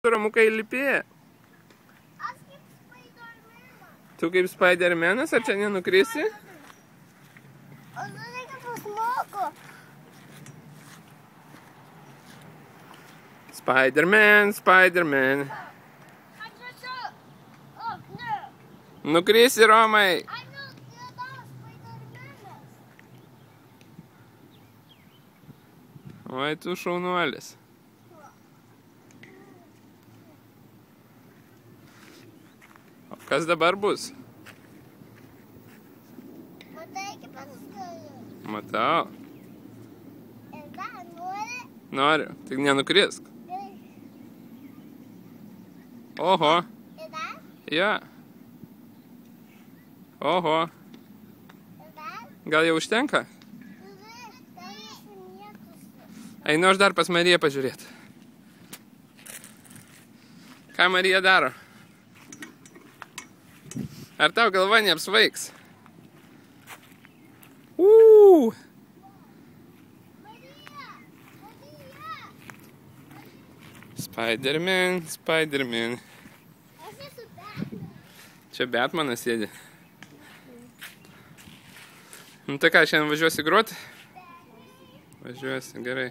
tu Romukai lipi? Aš kaip Spidermanas. Tu kaip Spidermanas, ar čia nenukrisi? O tu reikia pasmoko. Spiderman. Oh, no. Nukrisi, Romai. I know you're not Spidermanas. Oi, tu šaunuolis. O kas dabar bus? Matai, kaip pasiskariu. Matau. Ir dar nori? Noriu, tik nenukrisk. Oho. Ir dar? Ja. Oho. Ir dar? Gal jau užtenka? Tau nesimėtusi. Einu aš dar pas Mariją pažiūrėti. Ką Marija daro? Ar tau galva neapsvaigs? Spiderman. Aš esu Batman. Čia Batmanas sėdi. Nu tai ką, šiandien važiuosi groti? Važiuosi, gerai.